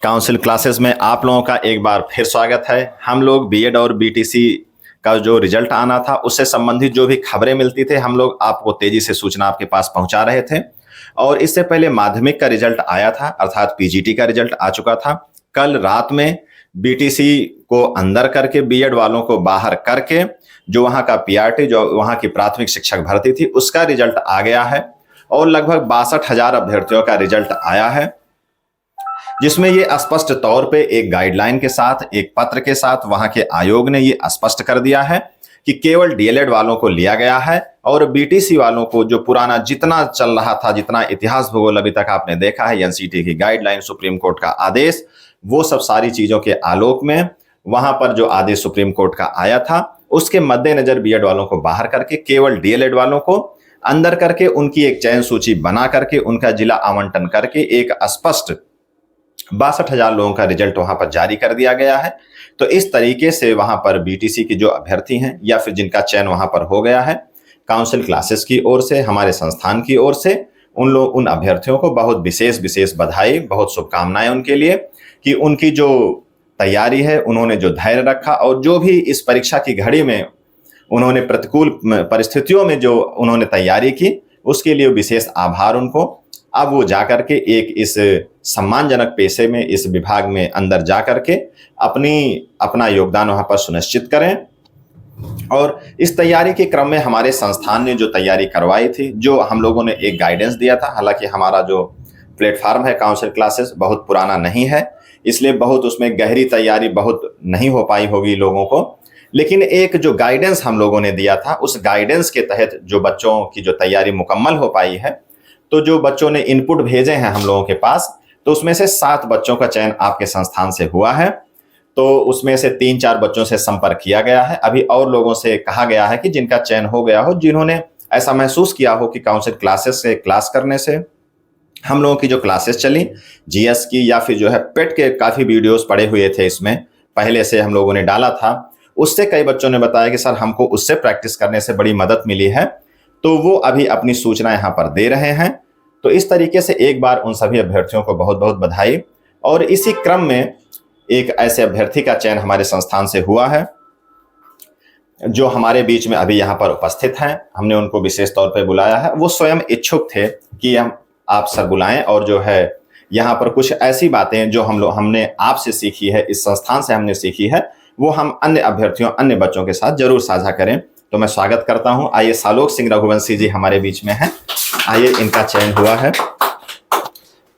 Council classes में आप लोगों का एक बार फिर स्वागत है। हम लोग बीएड और बीटीसी का जो रिजल्ट आना था उससे संबंधित जो भी खबरें मिलती थे हम लोग आपको तेजी से सूचना आपके पास पहुंचा रहे थे। और इससे पहले माध्यमिक का रिजल्ट आया था, अर्थात पीजीटी का रिजल्ट आ चुका था। कल रात में बीटीसी को अंदर करके बीएड वालों को बाहर करके जो वहां का पीआरटी, जो वहां की प्राथमिक शिक्षक भर्ती थी, उसका रिजल्ट आ गया है और लगभग 62,000 अभ्यर्थियों का रिजल्ट आया है, जिसमें ये स्पष्ट तौर पे एक गाइडलाइन के साथ, एक पत्र के साथ वहां के आयोग ने ये स्पष्ट कर दिया है कि केवल डीएलएड वालों को लिया गया है और बीटीसी वालों को जो पुराना जितना चल रहा था, जितना इतिहास भूगोल अभी तक आपने देखा है, एनसीटी की गाइडलाइन, सुप्रीम कोर्ट का आदेश, वो सब सारी चीजों के आलोक में वहां पर जो आदेश सुप्रीम कोर्ट का आया था उसके मद्देनजर बीएड वालों को बाहर करके केवल डीएलएड वालों को अंदर करके उनकी एक चयन सूची बना करके उनका जिला आवंटन करके एक स्पष्ट 62,000 लोगों का रिजल्ट वहां पर जारी कर दिया गया है। तो इस तरीके से वहां पर बीटीसी की जो अभ्यर्थी हैं या फिर जिनका चयन वहां पर हो गया है, काउंसिल क्लासेस की ओर से, हमारे संस्थान की ओर से उन अभ्यर्थियों को बहुत विशेष बधाई, बहुत शुभकामनाएं उनके लिए कि उनकी जो तैयारी है, उन्होंने जो धैर्य रखा और जो भी इस परीक्षा की घड़ी में उन्होंने प्रतिकूल परिस्थितियों में जो उन्होंने तैयारी की, उसके लिए विशेष आभार उनको। अब वो जाकर के एक इस सम्मानजनक पेशे में, इस विभाग में अंदर जाकर के अपना योगदान वहां पर सुनिश्चित करें। और इस तैयारी के क्रम में हमारे संस्थान ने जो तैयारी करवाई थी, जो हम लोगों ने एक गाइडेंस दिया था, हालांकि हमारा जो प्लेटफॉर्म है काउंसिल क्लासेस बहुत पुराना नहीं है, इसलिए बहुत उसमें गहरी तैयारी बहुत नहीं हो पाई होगी लोगों को, लेकिन एक जो गाइडेंस हम लोगों ने दिया था उस गाइडेंस के तहत जो बच्चों की जो तैयारी मुकम्मल हो पाई है, तो जो बच्चों ने इनपुट भेजे हैं हम लोगों के पास, तो उसमें से 7 बच्चों का चयन आपके संस्थान से हुआ है। तो उसमें से 3-4 बच्चों से संपर्क किया गया है। अभी और लोगों से कहा गया है कि जिनका चयन हो गया हो, जिन्होंने ऐसा महसूस किया हो कि काउंसिल क्लासेस से क्लास करने से, हम लोगों की जो क्लासेस चली जीएस की या फिर जो है पेट के काफी वीडियोस पड़े हुए थे, इसमें पहले से हम लोगों ने डाला था, उससे कई बच्चों ने बताया कि सर हमको उससे प्रैक्टिस करने से बड़ी मदद मिली है। तो वो अभी अपनी सूचना यहाँ पर दे रहे हैं। तो इस तरीके से एक बार उन सभी अभ्यर्थियों को बहुत बहुत बधाई। और इसी क्रम में एक ऐसे अभ्यर्थी का चयन हमारे संस्थान से हुआ है जो हमारे बीच में अभी यहाँ पर उपस्थित हैं। हमने उनको विशेष तौर पर बुलाया है। वो स्वयं इच्छुक थे कि आप सर बुलाएं और जो है यहाँ पर कुछ ऐसी बातें जो हमने आपसे सीखी है, इस संस्थान से हमने सीखी है, वो हम अन्य अभ्यर्थियों, अन्य बच्चों के साथ जरूर साझा करें। तो मैं स्वागत करता हूं। आइए, सालोक सिंह रघुवंशी जी हमारे बीच में हैं। आइए, इनका चयन हुआ है।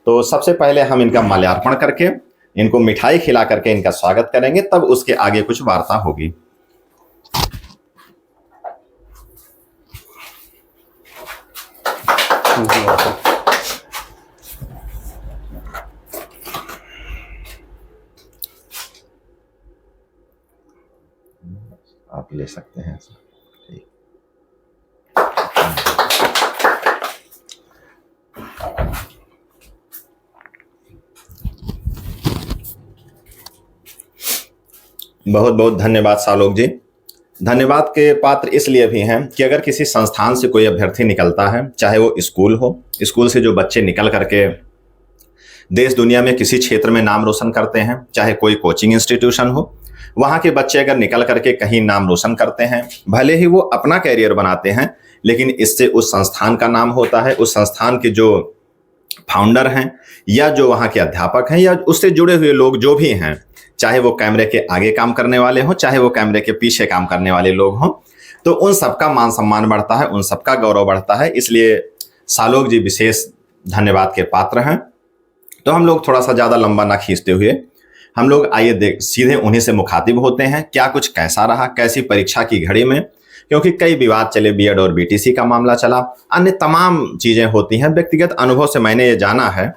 तो सबसे पहले हम इनका माल्यार्पण करके, इनको मिठाई खिला करके इनका स्वागत करेंगे, तब उसके आगे कुछ वार्ता होगी। आप ले सकते हैं। बहुत बहुत धन्यवाद सालोक जी। धन्यवाद के पात्र इसलिए भी हैं कि अगर किसी संस्थान से कोई अभ्यर्थी निकलता है, चाहे वो स्कूल हो, स्कूल से जो बच्चे निकल करके देश दुनिया में किसी क्षेत्र में नाम रोशन करते हैं, चाहे कोई कोचिंग इंस्टीट्यूशन हो, वहाँ के बच्चे अगर निकल करके कहीं नाम रोशन करते हैं, भले ही वो अपना कैरियर बनाते हैं, लेकिन इससे उस संस्थान का नाम होता है, उस संस्थान के जो फाउंडर हैं या जो वहाँ के अध्यापक हैं या उससे जुड़े हुए लोग जो भी हैं, चाहे वो कैमरे के आगे काम करने वाले हों, चाहे वो कैमरे के पीछे काम करने वाले लोग हों, तो उन सबका मान सम्मान बढ़ता है, उन सबका गौरव बढ़ता है। इसलिए सालोक जी विशेष धन्यवाद के पात्र हैं। तो हम लोग थोड़ा सा ज़्यादा लंबा ना खींचते हुए हम लोग आइए सीधे उन्हीं से मुखातिब होते हैं। क्या कुछ कैसा रहा, कैसी परीक्षा की घड़ी में, क्योंकि कई विवाद चले, बीएड और बीटीसी का मामला चला, अन्य तमाम चीज़ें होती हैं। व्यक्तिगत अनुभव से मैंने ये जाना है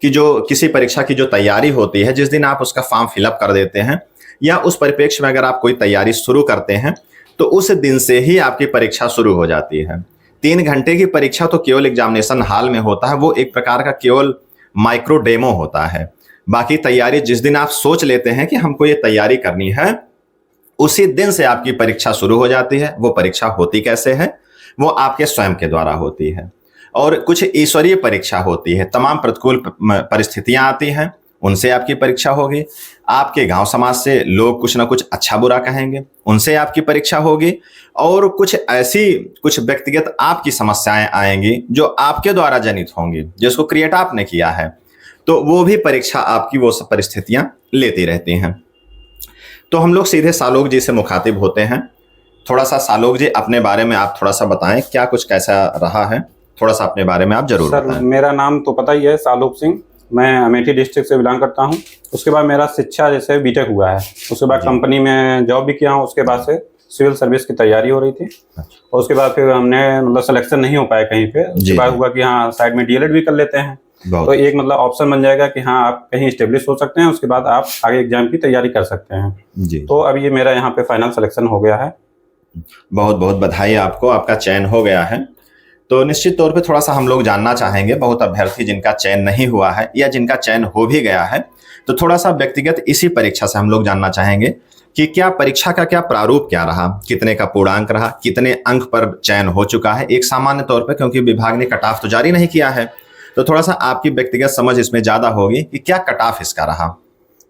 कि जो किसी परीक्षा की जो तैयारी होती है, जिस दिन आप उसका फॉर्म फिलअप कर देते हैं या उस परिप्रेक्ष्य में अगर आप कोई तैयारी शुरू करते हैं, तो उस दिन से ही आपकी परीक्षा शुरू हो जाती है। 3 घंटे की परीक्षा तो केवल एग्जामिनेशन हॉल में होता है, वो एक प्रकार का केवल माइक्रो डेमो होता है। बाकी तैयारी जिस दिन आप सोच लेते हैं कि हमको ये तैयारी करनी है, उसी दिन से आपकी परीक्षा शुरू हो जाती है। वो परीक्षा होती कैसे है? वो आपके स्वयं के द्वारा होती है और कुछ ईश्वरीय परीक्षा होती है। तमाम प्रतिकूल परिस्थितियां आती हैं, उनसे आपकी परीक्षा होगी। आपके गांव समाज से लोग कुछ ना कुछ अच्छा बुरा कहेंगे, उनसे आपकी परीक्षा होगी। और कुछ ऐसी कुछ व्यक्तिगत आपकी समस्याएं आएंगी जो आपके द्वारा जनित होंगी, जिसको क्रिएट आपने किया है, तो वो भी परीक्षा आपकी वो सब परिस्थितियां लेती रहती हैं। तो हम लोग सीधे सालोक जी से मुखातिब होते हैं। थोड़ा सा सालोक जी अपने बारे में आप थोड़ा सा बताएं, क्या कुछ कैसा रहा है, थोड़ा सा अपने बारे में आप जरूर सर बताएं। मेरा नाम तो पता ही है, सालोक सिंह। मैं अमेठी डिस्ट्रिक्ट से बिलोंग करता हूं। उसके बाद मेरा शिक्षा जैसे बीटेक हुआ है, उसके बाद कंपनी में जॉब भी किया हूं। उसके बाद से सिविल सर्विस की तैयारी हो रही थी, और उसके बाद फिर हमने मतलब सिलेक्शन नहीं हो पाया कहीं पे। उसके बाद हुआ कि हाँ साइड में डीएलएड भी कर लेते हैं, तो एक मतलब ऑप्शन बन जाएगा कि हाँ आप कहीं स्टेब्लिश हो सकते हैं, उसके बाद आप आगे एग्जाम की तैयारी कर सकते हैं जी। तो अब ये मेरा यहाँ पे फाइनल सिलेक्शन हो गया है। बहुत बहुत बधाई आपको, आपका चयन हो गया है। तो निश्चित तौर पे थोड़ा सा हम लोग जानना चाहेंगे, बहुत अभ्यर्थी जिनका चयन नहीं हुआ है या जिनका चयन हो भी गया है, तो थोड़ा सा व्यक्तिगत इसी परीक्षा से हम लोग जानना चाहेंगे कि क्या परीक्षा का क्या प्रारूप क्या रहा, कितने का पूर्णांक रहा, कितने अंक पर चयन हो चुका है एक सामान्य तौर पर, क्योंकि विभाग ने कट ऑफ तो जारी नहीं किया है, तो थोड़ा सा आपकी व्यक्तिगत समझ इसमें ज्यादा होगी कि क्या कट ऑफ इसका रहा।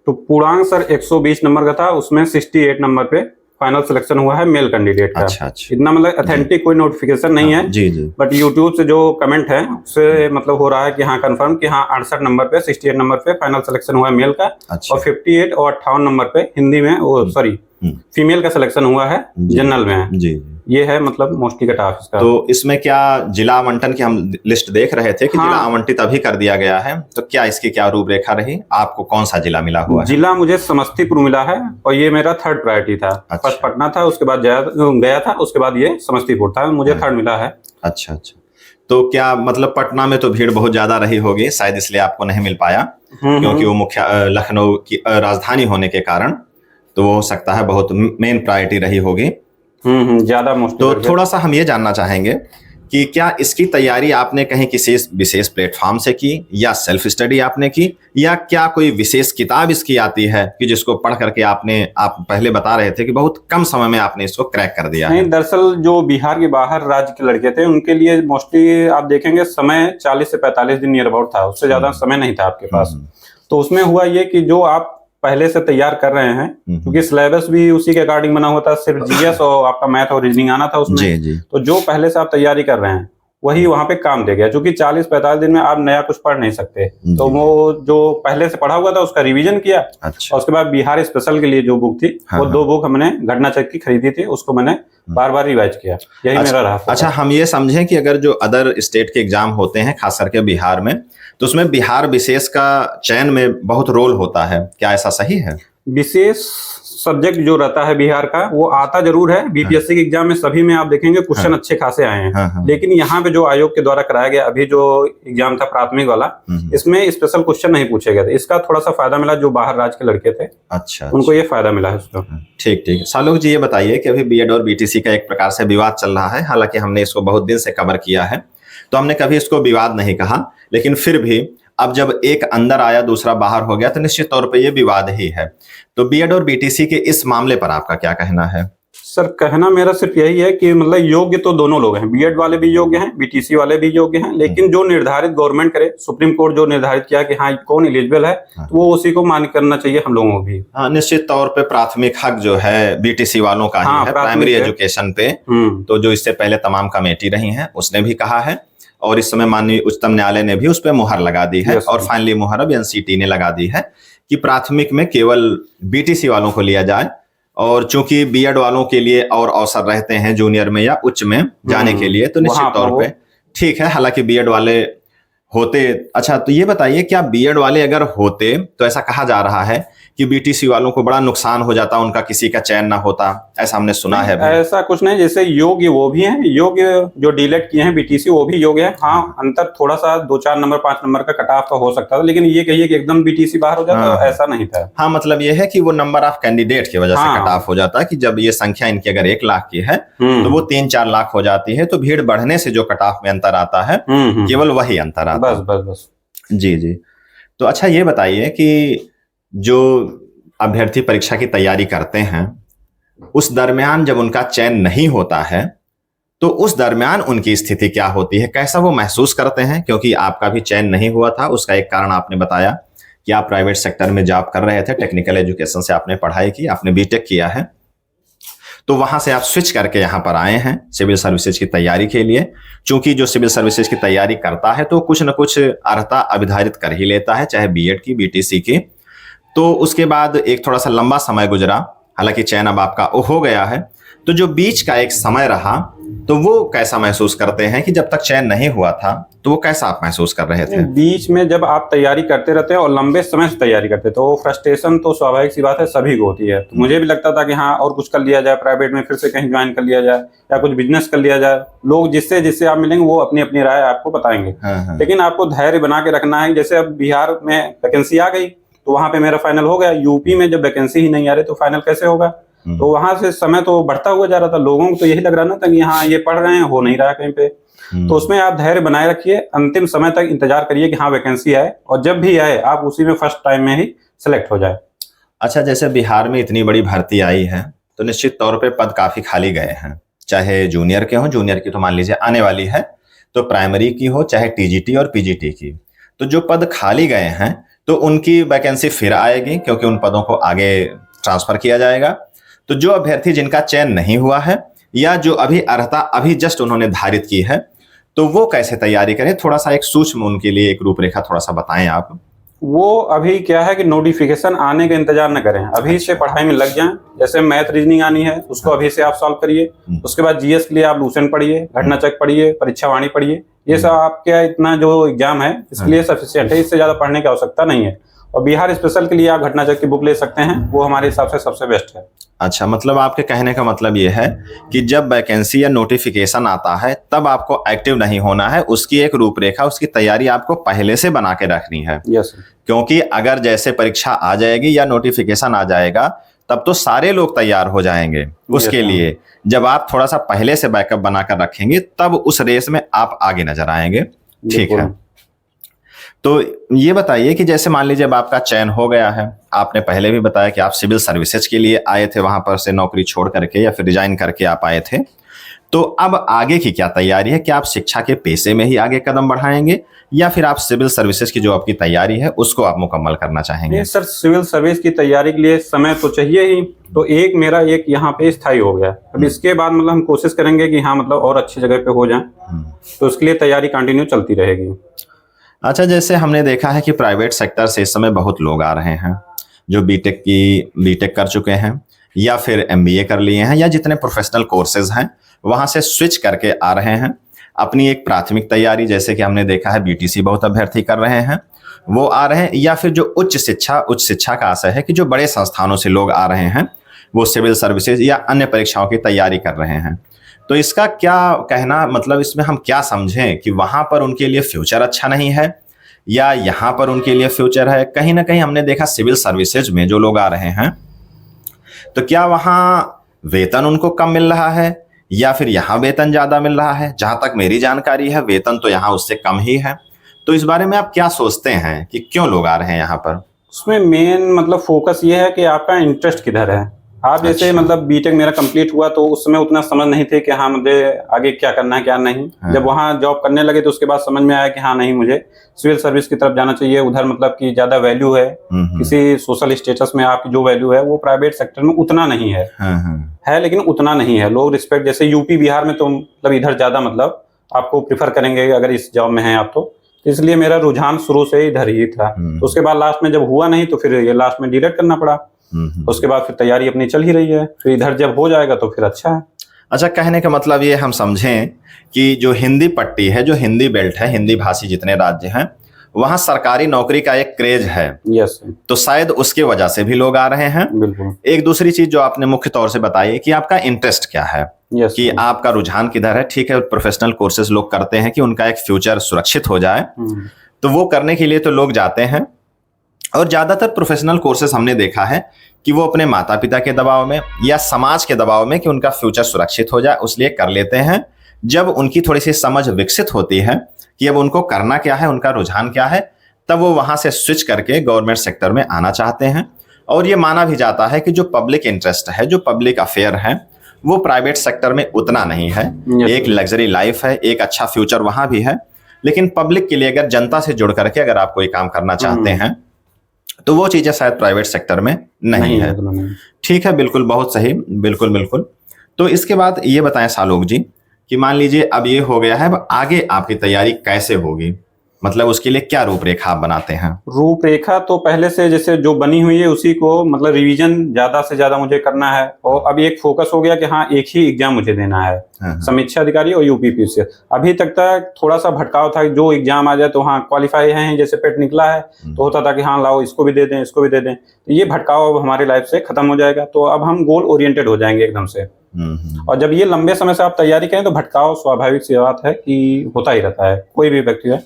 तो पूर्णांक सर 120 नंबर का था, उसमें 68 नंबर पे फाइनल सिलेक्शन हुआ है मेल कैंडिडेट का। अच्छा। इतना मतलब अथेंटिक कोई नोटिफिकेशन नहीं है जी। बट यूट्यूब से जो कमेंट है उससे मतलब हो रहा है कि हाँ कंफर्म कि हाँ 68 नंबर पे 68 नंबर पे फाइनल सिलेक्शन हुआ है मेल का। अच्छा। और 58 और 58 नंबर पे हिंदी में सॉरी फीमेल का सिलेक्शन हुआ है जनरल में जी। ये है मतलब मोस्टली कट ऑफ इसका। तो इसमें क्या जिला आवंटन की हम लिस्ट देख रहे थे कि जिला आवंटित अभी कर दिया गया है, तो क्या इसकी क्या रूपरेखा रही, आपको कौन सा जिला मिला हुआ है? जिला मुझे समस्तीपुर मिला है और ये मेरा थर्ड प्रायोरिटी था। फर्स्ट पटना था, उसके बाद गया था, उसके बाद ये समस्तीपुर था, मुझे थर्ड मिला है। अच्छा। तो क्या मतलब पटना में तो भीड़ बहुत ज्यादा रही होगी, शायद इसलिए आपको नहीं मिल पाया, क्योंकि वो मुख्य लखनऊ की राजधानी होने के कारण, तो वो हो सकता है बहुत मेन प्रायोरिटी रही होगी। ज्यादा तो थोड़ा सा हम ये जानना चाहेंगे कि क्या इसकी तैयारी आपने कहीं किसी विशेष प्लेटफॉर्म से की, या सेल्फ स्टडी आपने की, या क्या कोई विशेष किताब इसकी आती है कि जिसको पढ़ करके आप पहले बता रहे थे कि बहुत कम समय में आपने इसको क्रैक कर दिया? नहीं, दरअसल जो बिहार के बाहर राज्य के लड़के थे उनके लिए मोस्टली आप देखेंगे समय 40 से 45 दिन नियर अबाउट था, उससे ज्यादा समय नहीं था आपके पास। तो उसमें हुआ ये कि जो आप पहले से तैयार कर रहे हैं, क्योंकि सिलेबस भी उसी के अकॉर्डिंग बना हुआ था, सिर्फ जीएस और आपका मैथ और रीजनिंग आना था उसमें जी। तो जो पहले से आप तैयारी कर रहे हैं वही वहां पे काम दे गया, क्योंकि 40-45 दिन में आप नया कुछ पढ़ नहीं सकते। तो वो जो पहले से पढ़ा हुआ था उसका रिवीजन किया। अच्छा। और उसके बाद बिहार स्पेशल के लिए जो बुक थी वो 2 बुक हमने घटना चक्र की खरीदी थी, उसको मैंने बार बार रिवाइज किया। यही मेरा रहा। अच्छा, हम ये समझें कि अगर जो अदर स्टेट के एग्जाम होते हैं खास करके बिहार में, तो उसमें बिहार विशेष का चयन में बहुत रोल होता है, क्या ऐसा सही है? विशेष सब्जेक्ट जो रहता है बिहार का वो आता जरूर है, बीपीएससी के एग्जाम में सभी में आप देखेंगे क्वेश्चन अच्छे खासे आए हैं। लेकिन यहाँ पे जो आयोग के द्वारा कराया गया अभी जो एग्जाम था प्राथमिक वाला, इसमें स्पेशल क्वेश्चन नहीं पूछे गए थे। इसका थोड़ा सा फायदा मिला जो बाहर राज्य के लड़के थे। अच्छा। उनको ये फायदा मिला है उसका। ठीक। सालोक जी ये बताइए कि अभी बीएड और बीटीसी का एक प्रकार से विवाद चल रहा है, हालांकि हमने इसको बहुत दिन से कवर किया है, तो हमने कभी इसको विवाद नहीं कहा, लेकिन फिर भी अब जब एक अंदर आया दूसरा बाहर हो गया तो निश्चित तौर पे ये विवाद ही है। तो बीएड और बीटीसी के इस मामले पर आपका क्या कहना है? सर कहना मेरा सिर्फ यही है कि मतलब योग्य तो दोनों लोग हैं, बीएड वाले भी योग्य हैं, बीटीसी वाले भी योग्य हैं, लेकिन जो निर्धारित गवर्नमेंट करे, सुप्रीम कोर्ट जो निर्धारित किया कि हाँ कौन एलिजिबल है, तो वो उसी को मान्य करना चाहिए हम लोगों को भी। हाँ, निश्चित तौर पे प्राथमिक हक जो है बीटीसी वालों का ही है प्राइमरी एजुकेशन पे। तो जो इससे पहले तमाम कमेटी रही है उसने भी कहा है, और इस समय माननीय उच्चतम न्यायालय ने भी उस पर मुहर लगा दी है, और फाइनली मुहर अब एनसीटी ने लगा दी है कि प्राथमिक में केवल बीटीसी वालों को लिया जाए, और चूंकि बीएड वालों के लिए और अवसर रहते हैं जूनियर में या उच्च में जाने के लिए, तो निश्चित तौर पे ठीक है। हालांकि बीएड वाले होते, अच्छा तो ये बताइए क्या बीएड वाले अगर होते तो ऐसा कहा जा रहा है कि बीटीसी वालों को बड़ा नुकसान हो जाता, उनका किसी का चयन ना होता, ऐसा हमने सुना है। ऐसा कुछ नहीं, जैसे योग्य वो भी हैं, योग्य जो डीलेट किए हैं बीटीसी वो भी योग्य है। हाँ, अंतर थोड़ा सा 2-4 नंबर 5 नंबर का कट ऑफ का हो सकता था, लेकिन ये कहिए कि एकदम बीटीसी बाहर हो जाता है, ऐसा नहीं था। हाँ, मतलब ये है कि वो नंबर ऑफ कैंडिडेट की वजह से कट ऑफ हो जाता है, कि जब ये संख्या इनकी अगर 1 लाख की है तो वो 3-4 लाख हो जाती है, तो भीड़ बढ़ने से जो कट ऑफ में अंतर आता है केवल वही अंतर आता है। बस जी। तो अच्छा ये बताइए कि जो अभ्यर्थी परीक्षा की तैयारी करते हैं उस दरमियान जब उनका चयन नहीं होता है तो उस दरमियान उनकी स्थिति क्या होती है, कैसा वो महसूस करते हैं? क्योंकि आपका भी चयन नहीं हुआ था, उसका एक कारण आपने बताया कि आप प्राइवेट सेक्टर में जॉब कर रहे थे, टेक्निकल एजुकेशन से आपने पढ़ाई की, आपने बीटेक किया है, तो वहां से आप स्विच करके यहाँ पर आए हैं सिविल सर्विसेज की तैयारी के लिए। चूंकि जो सिविल सर्विसेज की तैयारी करता है तो कुछ न कुछ अर्हता अभिधारित कर ही लेता है, चाहे बीएड की, बीटीसी की। तो उसके बाद एक थोड़ा सा लंबा समय गुजरा, हालांकि चयन अब आपका हो गया है, तो जो बीच का एक समय रहा तो वो कैसा महसूस करते हैं कि जब तक चयन नहीं हुआ था तो वो कैसा आप महसूस कर रहे थे? बीच में जब आप तैयारी करते रहते हैं और लंबे समय से तैयारी करते हैं तो फ्रस्ट्रेशन तो स्वाभाविक सी बात है, सभी को होती है। तो मुझे भी लगता था कि हाँ और कुछ कर लिया जाए, प्राइवेट में फिर से कहीं ज्वाइन कर लिया जाए या कुछ बिजनेस कर लिया जाए। लोग जिससे जिससे आप मिलेंगे वो अपनी अपनी राय आपको बताएंगे। हाँ। लेकिन आपको धैर्य बना के रखना है। जैसे अब बिहार में वैकेंसी आ गई तो वहां पे मेरा फाइनल हो गया। यूपी में जब वैकेंसी ही नहीं आ रही तो फाइनल कैसे होगा? तो वहां से समय तो बढ़ता हुआ जा रहा था। लोगों को तो यही लग रहा था कि हाँ ये पढ़ रहे हैं, हो नहीं रहा कहीं पे। तो उसमें आप धैर्य बनाए रखिए, अंतिम समय तक इंतजार करिए कि हाँ वैकेंसी आए, और जब भी आए आप उसी में फर्स्ट टाइम में ही सिलेक्ट हो जाए। अच्छा, जैसे बिहार में इतनी बड़ी भर्ती आई है तो निश्चित तौर पे पद काफी खाली गए हैं, चाहे जूनियर के हों, जूनियर की तो मान लीजिए आने वाली है, तो प्राइमरी की हो, चाहे टीजीटी और पीजीटी की, तो जो पद खाली गए हैं तो उनकी वैकेंसी फिर आएगी क्योंकि उन पदों को आगे ट्रांसफर किया जाएगा। तो जो अभ्यर्थी जिनका चयन नहीं हुआ है या जो अभी अर्हता अभी जस्ट उन्होंने धारित की है, तो वो कैसे तैयारी करें? थोड़ा सा एक सूक्ष्म उनके लिए एक रूपरेखा थोड़ा सा बताएं आप। वो अभी क्या है कि नोटिफिकेशन आने का इंतजार न करें, अभी से पढ़ाई में लग जाएं। जैसे मैथ रीजनिंग आनी है उसको अभी से आप सॉल्व करिए। उसके बाद जीएस के लिए आप लूसेंट पढ़िए, घटना चक पढ़िए, परीक्षा वाणी पढ़िए। ये सब आपके इतना जो एग्जाम है इसके लिए सफिशिएंट है, इससे ज्यादा पढ़ने की आवश्यकता नहीं है। और बिहार स्पेशल के लिए आप घटना चक की बुक ले सकते हैं, वो हमारे हिसाब से सबसे बेस्ट है। अच्छा, मतलब आपके कहने का मतलब ये है कि जब वैकेंसी या नोटिफिकेशन आता है तब आपको एक्टिव नहीं होना है, उसकी एक रूपरेखा, उसकी तैयारी आपको पहले से बना के रखनी है। यस। क्योंकि अगर जैसे परीक्षा आ जाएगी या नोटिफिकेशन आ जाएगा तब तो सारे लोग तैयार हो जाएंगे उसके लिए। जब आप थोड़ा सा पहले से बैकअप बनाकर रखेंगे तब उस रेस में आप आगे नजर आएंगे। ठीक है, तो ये बताइए कि जैसे मान लीजिए अब आपका चयन हो गया है, आपने पहले भी बताया कि आप सिविल सर्विसेज के लिए आए थे, वहां पर से नौकरी छोड़ करके या फिर रिजाइन करके आप आए थे, तो अब आगे की क्या तैयारी है? क्या आप शिक्षा के पेशे में ही आगे कदम बढ़ाएंगे या फिर आप सिविल सर्विसेज की जो आपकी तैयारी है उसको आप मुकम्मल करना चाहेंगे? नहीं सर, सिविल सर्विस की तैयारी के लिए समय तो चाहिए ही। तो मेरा यहाँ पे स्थायी हो गया। अब इसके बाद मतलब हम कोशिश करेंगे कि हाँ मतलब और अच्छी जगह पे हो जाए, तो उसके लिए तैयारी कंटिन्यू चलती रहेगी। अच्छा, जैसे हमने देखा है कि प्राइवेट सेक्टर से इस समय बहुत लोग आ रहे हैं जो बीटेक कर चुके हैं या फिर एमबीए कर लिए हैं या जितने प्रोफेशनल कोर्सेज हैं वहां से स्विच करके आ रहे हैं। अपनी एक प्राथमिक तैयारी, जैसे कि हमने देखा है बीटीसी बहुत अभ्यर्थी कर रहे हैं, वो आ रहे हैं, या फिर जो उच्च शिक्षा का आशय है कि जो बड़े संस्थानों से लोग आ रहे हैं वो सिविल सर्विसेज या अन्य परीक्षाओं की तैयारी कर रहे हैं। तो इसका क्या कहना, मतलब इसमें हम क्या समझें कि वहां पर उनके लिए फ्यूचर अच्छा नहीं है या यहाँ पर उनके लिए फ्यूचर है? कहीं ना कहीं हमने देखा सिविल सर्विसेज में जो लोग आ रहे हैं तो क्या वहां वेतन उनको कम मिल रहा है या फिर यहाँ वेतन ज्यादा मिल रहा है? जहां तक मेरी जानकारी है वेतन तो यहाँ उससे कम ही है। तो इस बारे में आप क्या सोचते हैं कि क्यों लोग आ रहे हैं यहाँ पर? उसमें मेन मतलब फोकस ये है कि आपका इंटरेस्ट किधर है। आप जैसे अच्छा। मतलब बीटेक मेरा कंप्लीट हुआ तो उस समय उतना समझ नहीं थे कि हाँ मुझे आगे क्या करना है क्या नहीं। हाँ। जब वहाँ जॉब करने लगे तो उसके बाद समझ में आया कि हाँ नहीं मुझे सिविल सर्विस की तरफ जाना चाहिए। उधर मतलब कि ज्यादा वैल्यू है, किसी सोशल स्टेटस में आपकी जो वैल्यू है वो प्राइवेट सेक्टर में उतना नहीं है। है लेकिन उतना नहीं है। लोग रिस्पेक्ट, जैसे यूपी बिहार में तो मतलब इधर ज्यादा मतलब आपको प्रिफर करेंगे अगर इस जॉब में है आप तो इसलिए मेरा रुझान शुरू से इधर ही था। तो उसके बाद लास्ट में जब हुआ नहीं तो फिर ये लास्ट में डिलीट करना पड़ा। उसके बाद फिर तैयारी अपनी चल ही रही है, फिर इधर जब हो जाएगा तो फिर अच्छा है। अच्छा, कहने का मतलब ये हम समझें कि जो हिंदी पट्टी है, जो हिंदी बेल्ट है, हिंदी भाषी जितने राज्य हैं वहां सरकारी नौकरी का एक क्रेज है। यस। तो शायद उसके वजह से भी लोग आ रहे हैं। बिल्कुल। एक दूसरी चीज जो आपने मुख्य तौर से बताई कि आपका इंटरेस्ट क्या है, कि आपका रुझान किधर है। ठीक है, प्रोफेशनल कोर्सेज लोग करते हैं कि उनका एक फ्यूचर सुरक्षित हो जाए, तो वो करने के लिए तो लोग जाते हैं। और ज्यादातर प्रोफेशनल कोर्सेज हमने देखा है कि वो अपने माता पिता के दबाव में या समाज के दबाव में कि उनका फ्यूचर सुरक्षित हो जाए उसलिए कर लेते हैं। जब उनकी थोड़ी सी समझ विकसित होती है कि अब उनको करना क्या है, उनका रुझान क्या है, तब वो वहां से स्विच करके गवर्नमेंट सेक्टर में आना चाहते हैं। और ये माना भी जाता है कि जो पब्लिक इंटरेस्ट है, जो पब्लिक अफेयर है, वो प्राइवेट सेक्टर में उतना नहीं है। एक लग्जरी लाइफ है, एक अच्छा फ्यूचर वहां भी है, लेकिन पब्लिक के लिए अगर जनता से जुड़ करके अगर आप कोई काम करना चाहते हैं तो वो चीजें शायद प्राइवेट सेक्टर में नहीं है। नहीं। ठीक है, बिल्कुल, बहुत सही, बिल्कुल बिल्कुल। तो इसके बाद ये बताएं सालोक जी कि मान लीजिए अब ये हो गया है, अब आगे आपकी तैयारी कैसे होगी, मतलब उसके लिए क्या रूपरेखा आप बनाते हैं? रूपरेखा तो पहले से जैसे जो बनी हुई है उसी को मतलब रिवीजन ज्यादा से ज्यादा मुझे करना है, और अभी एक फोकस हो गया कि हाँ एक ही एग्जाम मुझे देना है, समीक्षा अधिकारी और यूपीपीसी। अभी तक थोड़ा सा भटकाव था, जो एग्जाम आ जाए तो हाँ क्वालिफाई है, जैसे पेट निकला है तो होता था कि हाँ लाओ इसको भी दे दें, इसको भी दे दें। तो ये भटकाव अब हमारी लाइफ से खत्म हो जाएगा, तो अब हम गोल ओरिएंटेड हो जाएंगे एकदम से। और जब ये लंबे समय से आप तैयारी करें तो भटकाव स्वाभाविक सी बात है कि होता ही रहता है, कोई भी व्यक्ति है।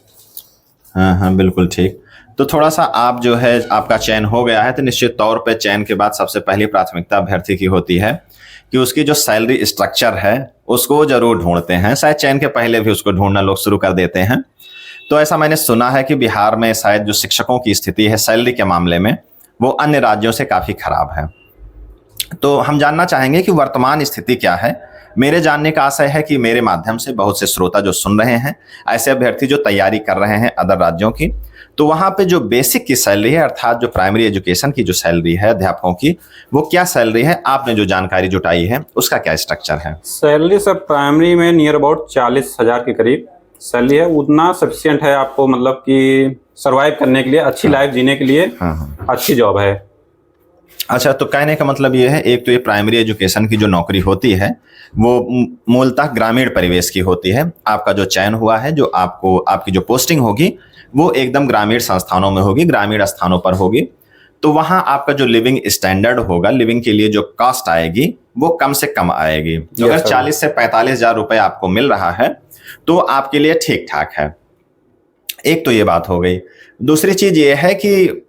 हाँ हाँ, बिल्कुल ठीक। तो थोड़ा सा आप जो है, आपका चयन हो गया है, तो निश्चित तौर पे चयन के बाद सबसे पहली प्राथमिकता अभ्यर्थी की होती है कि उसकी जो सैलरी स्ट्रक्चर है उसको जरूर ढूंढते हैं। शायद चयन के पहले भी उसको ढूंढना लोग शुरू कर देते हैं। तो ऐसा मैंने सुना है कि बिहार में शायद जो शिक्षकों की स्थिति है सैलरी के मामले में, वो अन्य राज्यों से काफी खराब है। तो हम जानना चाहेंगे कि वर्तमान स्थिति क्या है। मेरे जानने का आशय है कि मेरे माध्यम से बहुत से श्रोता जो सुन रहे हैं, ऐसे अभ्यर्थी जो तैयारी कर रहे हैं अदर राज्यों की, तो वहां पे जो बेसिक की सैलरी है, अर्थात जो प्राइमरी एजुकेशन की जो सैलरी है अध्यापकों की, वो क्या सैलरी है? आपने जो जानकारी जुटाई है उसका क्या स्ट्रक्चर है? सैलरी सर प्राइमरी में नियर अबाउट 40,000 के करीब सैलरी है। उतना सफिशिएंट है आपको, मतलब कि सरवाइव करने के लिए, अच्छी लाइफ जीने के लिए अच्छी जॉब है। अच्छा, तो कहने का मतलब ये है, एक तो ये प्राइमरी एजुकेशन की जो नौकरी होती है वो मूलतः ग्रामीण परिवेश की होती है। आपका जो चयन हुआ है, जो आपको आपकी जो पोस्टिंग होगी वो एकदम ग्रामीण संस्थानों में होगी, ग्रामीण स्थानों पर होगी। तो वहां आपका जो लिविंग स्टैंडर्ड होगा, लिविंग के लिए जो कॉस्ट आएगी वो कम से कम आएगी। तो अगर 40 से 45,000 रुपए आपको मिल रहा है तो आपके लिए ठीक ठाक है। एक तो ये बात हो गई। दूसरी चीज ये है कि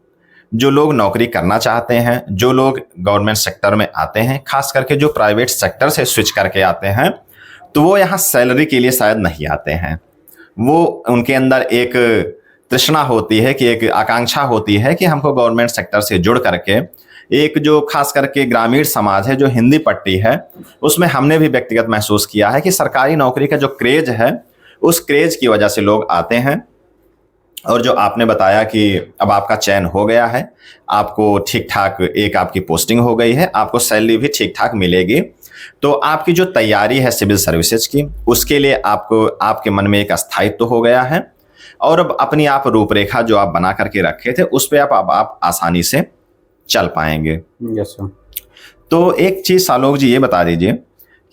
जो लोग नौकरी करना चाहते हैं, जो लोग गवर्नमेंट सेक्टर में आते हैं, खास करके जो प्राइवेट सेक्टर से स्विच करके आते हैं, तो वो यहाँ सैलरी के लिए शायद नहीं आते हैं। वो उनके अंदर एक तृष्णा होती है, कि एक आकांक्षा होती है कि हमको गवर्नमेंट सेक्टर से जुड़ करके एक जो खास करके ग्रामीण समाज है, जो हिंदी पट्टी है, उसमें हमने भी व्यक्तिगत महसूस किया है कि सरकारी नौकरी का जो क्रेज है, उस क्रेज की वजह से लोग आते हैं। और जो आपने बताया कि अब आपका चयन हो गया है, आपको ठीक ठाक एक आपकी पोस्टिंग हो गई है, आपको सैलरी भी ठीक ठाक मिलेगी, तो आपकी जो तैयारी है सिविल सर्विसेज की, उसके लिए आपको आपके मन में एक स्थायित्व तो हो गया है। और अब अपनी आप रूपरेखा जो आप बना करके रखे थे उस पर आप आसानी से चल पाएंगे। Yes sir. तो एक चीज सालोक जी ये बता दीजिए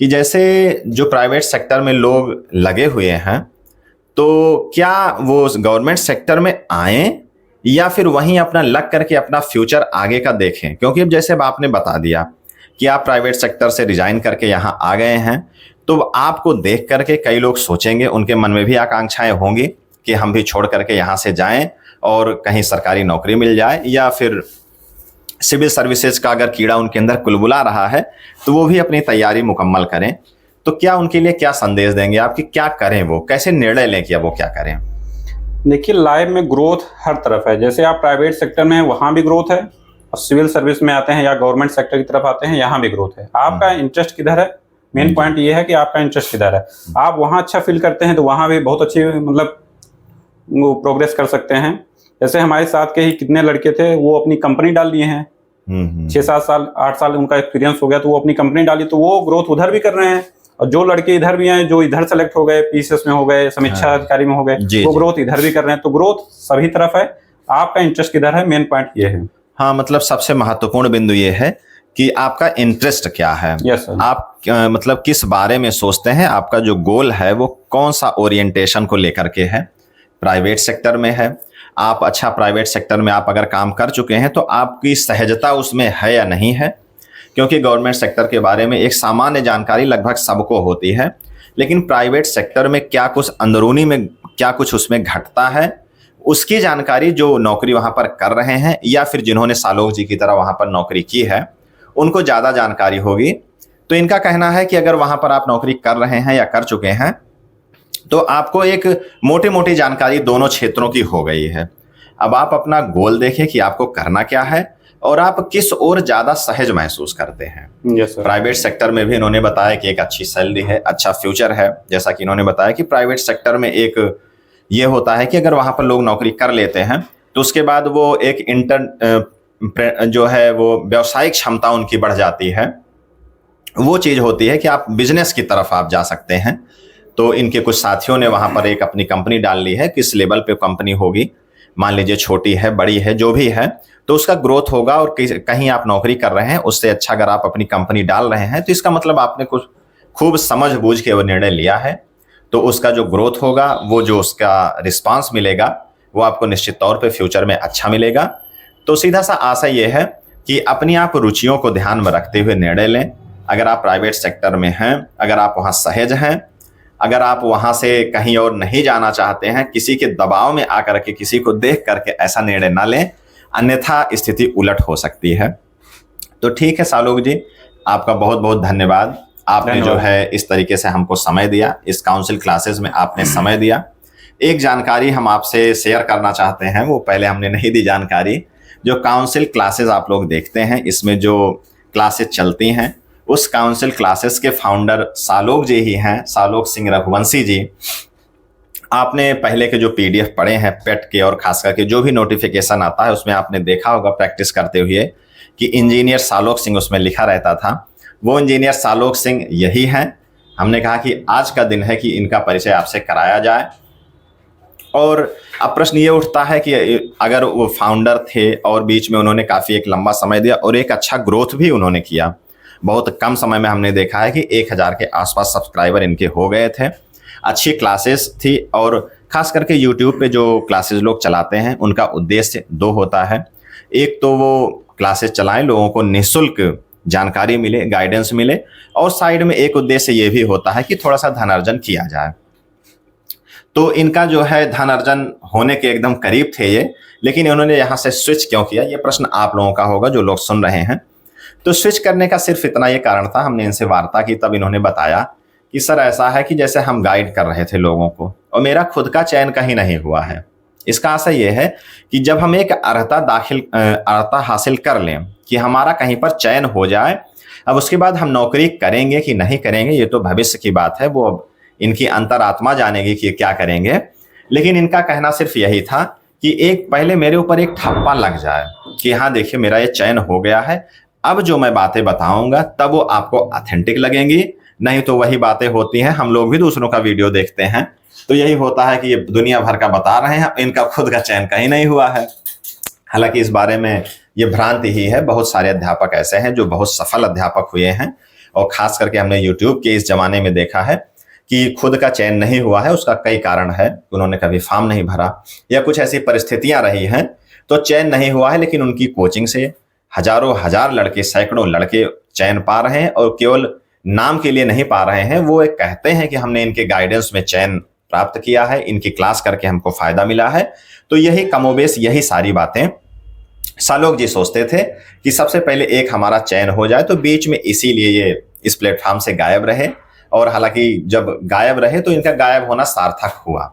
कि जैसे जो प्राइवेट सेक्टर में लोग लगे हुए हैं, तो क्या वो गवर्नमेंट सेक्टर में आए या फिर वहीं अपना लग करके अपना फ्यूचर आगे का देखें? क्योंकि अब जैसे अब आपने बता दिया कि आप प्राइवेट सेक्टर से रिजाइन करके यहाँ आ गए हैं, तो आपको देख करके कई लोग सोचेंगे, उनके मन में भी आकांक्षाएं होंगी कि हम भी छोड़ करके यहाँ से जाएं और कहीं सरकारी नौकरी मिल जाए, या फिर सिविल सर्विसेज का अगर कीड़ा उनके अंदर कुलबुला रहा है तो वो भी अपनी तैयारी मुकम्मल करें। तो क्या उनके लिए क्या संदेश देंगे आप कि क्या करें, वो कैसे निर्णय लें कि अब वो क्या करें? देखिए, लाइफ में ग्रोथ हर तरफ है। जैसे आप प्राइवेट सेक्टर में हैं वहाँ भी ग्रोथ है, और सिविल सर्विस में आते हैं या गवर्नमेंट सेक्टर की तरफ आते हैं, यहाँ भी ग्रोथ है। आपका इंटरेस्ट किधर है, मेन पॉइंट ये है कि आपका इंटरेस्ट किधर है। आप वहाँ अच्छा फील करते हैं तो वहाँ भी बहुत अच्छी मतलब प्रोग्रेस कर सकते हैं। जैसे हमारे साथ के ही कितने लड़के थे, वो अपनी कंपनी डाल लिए हैं, 6-7 साल 8 साल उनका एक्सपीरियंस हो गया, तो वो अपनी कंपनी डाली, तो वो ग्रोथ उधर भी कर रहे हैं। और जो लड़के इधर भी हैं, जो इधर सेलेक्ट हो गए, पीसीएस में हो गए, समीक्षा अधिकारी में हो गए, वो ग्रोथ इधर भी कर रहे हैं। तो ग्रोथ सभी तरफ है, आपका इंटरेस्ट किधर है, मेन पॉइंट ये है। हाँ, मतलब सबसे महत्वपूर्ण बिंदु ये है कि आपका इंटरेस्ट क्या है। Yes sir. आप मतलब किस बारे में सोचते हैं, आपका जो गोल है वो कौन सा ओरिएंटेशन को लेकर के है। प्राइवेट सेक्टर में है आप, अच्छा प्राइवेट सेक्टर में आप अगर काम कर चुके हैं तो आपकी सहजता उसमें है या नहीं है, क्योंकि गवर्नमेंट सेक्टर के बारे में एक सामान्य जानकारी लगभग सबको होती है, लेकिन प्राइवेट सेक्टर में क्या कुछ अंदरूनी में क्या कुछ उसमें घटता है, उसकी जानकारी जो नौकरी वहां पर कर रहे हैं या फिर जिन्होंने सालोक जी की तरह वहां पर नौकरी की है उनको ज्यादा जानकारी होगी। तो इनका कहना है कि अगर वहां पर आप नौकरी कर रहे हैं या कर चुके हैं तो आपको एक मोटी मोटी जानकारी दोनों क्षेत्रों की हो गई है। अब आप अपना गोल देखें कि आपको करना क्या है और आप किस ओर ज्यादा सहज महसूस करते हैं। Yes sir. प्राइवेट सेक्टर में भी इन्होंने बताया कि एक अच्छी सैलरी है, अच्छा फ्यूचर है। जैसा कि इन्होंने बताया कि प्राइवेट सेक्टर में एक ये होता है कि अगर वहां पर लोग नौकरी कर लेते हैं तो उसके बाद वो एक जो है वो व्यावसायिक क्षमता उनकी बढ़ जाती है। वो चीज़ होती है कि आप बिजनेस की तरफ आप जा सकते हैं। तो इनके कुछ साथियों ने वहाँ पर एक अपनी कंपनी डाल ली है। किस लेवल पे कंपनी होगी, मान लीजिए छोटी है, बड़ी है, जो भी है, तो उसका ग्रोथ होगा। और कहीं आप नौकरी कर रहे हैं, उससे अच्छा अगर आप अपनी कंपनी डाल रहे हैं तो इसका मतलब आपने कुछ खूब समझ बूझ के वो निर्णय लिया है। तो उसका जो ग्रोथ होगा, वो जो उसका रिस्पांस मिलेगा, वो आपको निश्चित तौर पे फ्यूचर में अच्छा मिलेगा। तो सीधा सा आशय ये है कि अपनी आप रुचियों को ध्यान में रखते हुए निर्णय लें। अगर आप प्राइवेट सेक्टर में हैं, अगर आप वहाँ सहज हैं, अगर आप वहाँ से कहीं और नहीं जाना चाहते हैं, किसी के दबाव में आकर के, किसी को देख करके ऐसा निर्णय ना लें, अन्यथा स्थिति उलट हो सकती है। तो ठीक है सालोक जी, आपका बहुत बहुत धन्यवाद। आपने जो है इस तरीके से हमको समय दिया, इस काउंसिल क्लासेस में आपने समय दिया। एक जानकारी हम आपसे शेयर करना चाहते हैं, वो पहले हमने नहीं दी जानकारी। जो काउंसिल क्लासेस आप लोग देखते हैं, इसमें जो क्लासेस चलती हैं, उस काउंसिल क्लासेस के फाउंडर सालोक जी ही हैं, सालोक सिंह रघुवंशी जी। आपने पहले के जो पीडीएफ पढ़े हैं पेट के, और खास करके जो भी नोटिफिकेशन आता है उसमें आपने देखा होगा प्रैक्टिस करते हुए कि इंजीनियर सालोक सिंह उसमें लिखा रहता था। वो इंजीनियर सालोक सिंह यही हैं। हमने कहा कि आज का दिन है कि इनका परिचय आपसे कराया जाए। और अब प्रश्न ये उठता है कि अगर वो फाउंडर थे और बीच में उन्होंने काफ़ी एक लंबा समय दिया और एक अच्छा ग्रोथ भी उन्होंने किया, बहुत कम समय में हमने देखा है कि 1000 के आसपास सब्सक्राइबर इनके हो गए थे। अच्छी क्लासेस थी, और खास करके यूट्यूब पे जो क्लासेस लोग चलाते हैं उनका उद्देश्य दो होता है। एक तो वो क्लासेस चलाएं, लोगों को निःशुल्क जानकारी मिले, गाइडेंस मिले, और साइड में एक उद्देश्य ये भी होता है कि थोड़ा सा धनार्जन किया जाए। तो इनका जो है धनार्जन होने के एकदम करीब थे ये, लेकिन इन्होंने यहाँ से स्विच क्यों किया, ये प्रश्न आप लोगों का होगा जो लोग सुन रहे हैं। तो स्विच करने का सिर्फ इतना ये कारण था, हमने इनसे वार्ता की, तब इन्होंने बताया कि सर ऐसा है कि जैसे हम गाइड कर रहे थे लोगों को, और मेरा खुद का चयन कहीं नहीं हुआ है। इसका आशय ये है कि जब हम एक अर्हता हासिल कर लें कि हमारा कहीं पर चयन हो जाए, अब उसके बाद हम नौकरी करेंगे कि नहीं करेंगे ये तो भविष्य की बात है, वो अब इनकी अंतरात्मा जानेगी कि क्या करेंगे। लेकिन इनका कहना सिर्फ यही था कि एक पहले मेरे ऊपर एक ठप्पा लग जाए कि हाँ देखिए मेरा ये चयन हो गया है, अब जो मैं बातें बताऊंगा तब वो आपको ऑथेंटिक लगेंगी। नहीं तो वही बातें होती हैं, हम लोग भी दूसरों का वीडियो देखते हैं तो यही होता है कि ये दुनिया भर का बता रहे हैं, इनका खुद का चयन कहीं नहीं हुआ है। हालांकि इस बारे में ये भ्रांति ही है। बहुत सारे अध्यापक ऐसे हैं जो बहुत सफल अध्यापक हुए हैं, और खास करके हमने यूट्यूब के इस जमाने में देखा है कि खुद का चयन नहीं हुआ है। उसका कई कारण है, उन्होंने कभी फॉर्म नहीं भरा या कुछ ऐसी परिस्थितियां रही हैं तो चयन नहीं हुआ है। लेकिन उनकी कोचिंग से हजारों हजार लड़के, सैकड़ों लड़के चयन पा रहे हैं, और केवल नाम के लिए नहीं पा रहे हैं। वो एक कहते हैं कि हमने इनके गाइडेंस में चयन प्राप्त किया है, इनकी क्लास करके हमको फायदा मिला है। तो यही कमोबेश यही सारी बातें सालोक जी सोचते थे कि सबसे पहले एक हमारा चयन हो जाए, तो बीच में इसीलिए ये इस प्लेटफॉर्म से गायब रहे। और हालांकि जब गायब रहे तो इनका गायब होना सार्थक हुआ।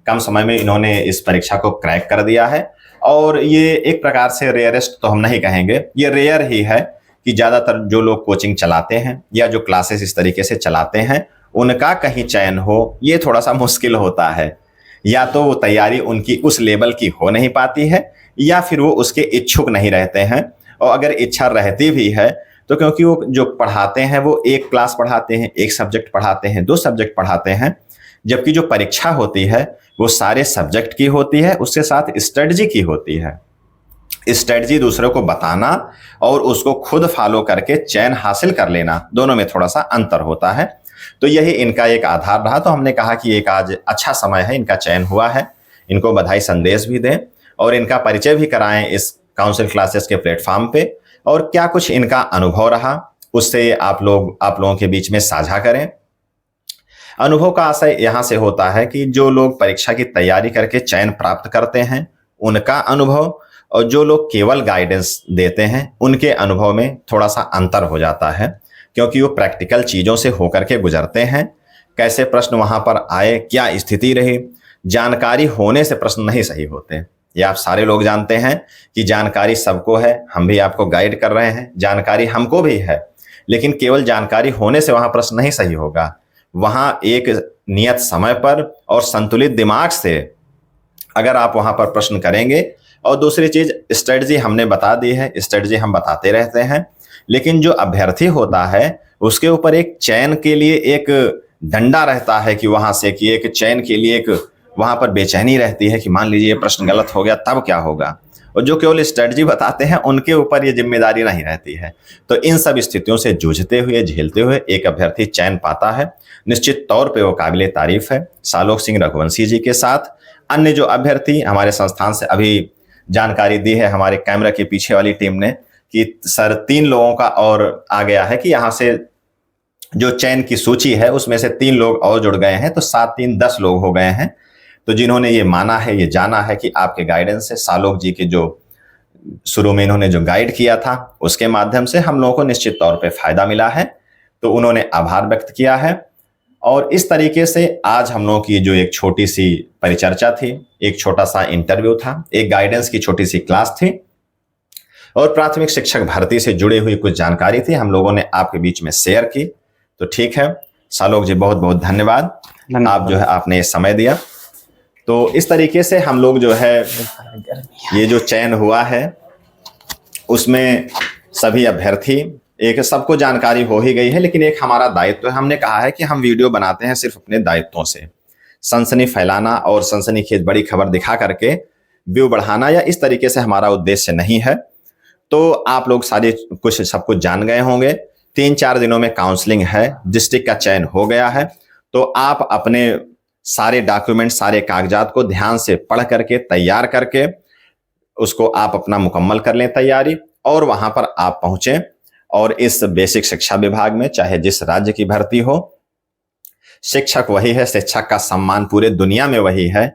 कम समय में इन्होंने इस परीक्षा को क्रैक कर दिया है, और ये एक प्रकार से रेयरेस्ट तो हम नहीं कहेंगे, ये रेयर ही है कि ज़्यादातर जो लोग कोचिंग चलाते हैं या जो क्लासेस इस तरीके से चलाते हैं उनका कहीं चयन हो, ये थोड़ा सा मुश्किल होता है। या तो वो तैयारी उनकी उस लेवल की हो नहीं पाती है, या फिर वो उसके इच्छुक नहीं रहते हैं। और अगर इच्छा रहती भी है तो क्योंकि वो जो पढ़ाते हैं वो एक क्लास पढ़ाते हैं, एक सब्जेक्ट पढ़ाते हैं, 2 सब्जेक्ट पढ़ाते हैं, जबकि जो परीक्षा होती है वो सारे सब्जेक्ट की होती है, उसके साथ स्ट्रेटजी की होती है। स्ट्रेटजी दूसरों को बताना और उसको खुद फॉलो करके चयन हासिल कर लेना, दोनों में थोड़ा सा अंतर होता है। तो यही इनका एक आधार रहा। तो हमने कहा कि एक आज अच्छा समय है, इनका चयन हुआ है, इनको बधाई संदेश भी दें और इनका परिचय भी कराएं इस काउंसिल क्लासेस के प्लेटफॉर्म पे। और क्या कुछ इनका अनुभव रहा उससे आप लोगों के बीच में साझा करें। अनुभव का आशय यहाँ से होता है कि जो लोग परीक्षा की तैयारी करके चयन प्राप्त करते हैं उनका अनुभव, और जो लोग केवल गाइडेंस देते हैं उनके अनुभव में थोड़ा सा अंतर हो जाता है, क्योंकि वो प्रैक्टिकल चीज़ों से होकर के गुजरते हैं। कैसे प्रश्न वहाँ पर आए, क्या स्थिति रही, जानकारी होने से प्रश्न नहीं सही होते। ये आप सारे लोग जानते हैं कि जानकारी सबको है, हम भी आपको गाइड कर रहे हैं, जानकारी हमको भी है, लेकिन केवल जानकारी होने से वहाँ प्रश्न नहीं सही होगा। वहाँ एक नियत समय पर और संतुलित दिमाग से अगर आप वहाँ पर प्रश्न करेंगे और दूसरी चीज, स्ट्रेटजी हमने बता दी है, स्ट्रेटजी हम बताते रहते हैं, लेकिन जो अभ्यर्थी होता है उसके ऊपर एक चयन के लिए एक डंडा रहता है कि वहां से, कि एक चयन के लिए एक वहां पर बेचैनी रहती है कि मान लीजिए ये प्रश्न गलत हो गया तब क्या होगा। और जो केवल स्ट्रेटजी बताते हैं उनके ऊपर ये जिम्मेदारी नहीं रहती है। तो इन सब स्थितियों से जूझते हुए, झेलते हुए एक अभ्यर्थी चयन पाता है। निश्चित तौर पे वो काबिले तारीफ है। सालोक सिंह रघुवंशी जी के साथ अन्य जो अभ्यर्थी हमारे संस्थान से अभी जानकारी दी है हमारे कैमरा के पीछे वाली टीम ने कि सर 3 लोगों का और आ गया है कि यहाँ से जो चयन की सूची है उसमें से 3 लोग और जुड़ गए हैं, तो 7 3 10 लोग हो गए हैं। तो जिन्होंने ये माना है, ये जाना है कि आपके गाइडेंस से, सालोक जी के जो शुरू में इन्होंने जो गाइड किया था उसके माध्यम से हम लोगों को निश्चित तौर पे फायदा मिला है, तो उन्होंने आभार व्यक्त किया है। और इस तरीके से आज हम लोगों की जो एक छोटी सी परिचर्चा थी, एक छोटा सा इंटरव्यू था, एक गाइडेंस की छोटी सी क्लास थी और प्राथमिक शिक्षक भर्ती से जुड़ी हुई कुछ जानकारी थी, हम लोगों ने आपके बीच में शेयर की। तो ठीक है सालोक जी, बहुत बहुत धन्यवाद। आप जो है आपने समय दिया। तो इस तरीके से हम लोग जो है ये जो चयन हुआ है उसमें सभी अभ्यर्थी, एक सबको जानकारी हो ही गई है, लेकिन एक हमारा दायित्व है। हमने कहा है कि हम वीडियो बनाते हैं सिर्फ अपने दायित्वों से, सनसनी फैलाना और सनसनीखेज बड़ी खबर दिखा करके व्यू बढ़ाना या इस तरीके से हमारा उद्देश्य नहीं है। तो आप लोग सारे कुछ सब कुछ जान गए होंगे। 3-4 दिनों में काउंसलिंग है, डिस्ट्रिक्ट का चयन हो गया है। तो आप अपने सारे डॉक्यूमेंट, सारे कागजात को ध्यान से पढ़ करके, तैयार करके उसको आप अपना मुकम्मल कर लें तैयारी, और वहां पर आप पहुंचें। और इस बेसिक शिक्षा विभाग में चाहे जिस राज्य की भर्ती हो, शिक्षक वही है, शिक्षक का सम्मान पूरे दुनिया में वही है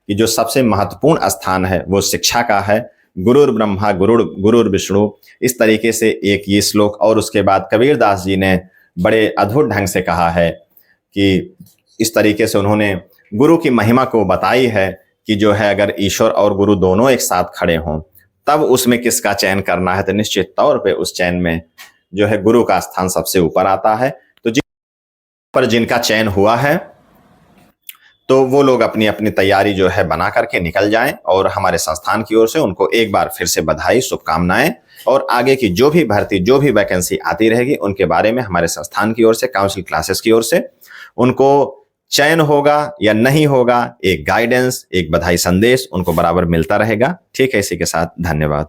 कि जो सबसे महत्वपूर्ण स्थान है वो शिक्षा का है। गुरुर ब्रह्मा गुरुर विष्णु, इस तरीके से एक ये श्लोक, और उसके बाद कबीर दास जी ने बड़े अद्भुत ढंग से कहा है कि इस तरीके से उन्होंने गुरु की महिमा को बताई है कि जो है अगर ईश्वर और गुरु दोनों एक साथ खड़े हों तब उसमें किसका चयन करना है, तो निश्चित तौर पे उस चयन में जो है गुरु का स्थान सबसे ऊपर आता है। तो जिनका चयन हुआ है तो वो लोग अपनी अपनी तैयारी जो है बना करके निकल जाएं, और हमारे संस्थान की ओर से उनको एक बार फिर से बधाई, शुभकामनाएं। और आगे की जो भी भर्ती, जो भी वैकेंसी आती रहेगी उनके बारे में हमारे संस्थान की ओर से, काउंसिल क्लासेस की ओर से उनको चयन होगा या नहीं होगा, एक गाइडेंस, एक बधाई संदेश उनको बराबर मिलता रहेगा। ठीक है, इसी के साथ धन्यवाद।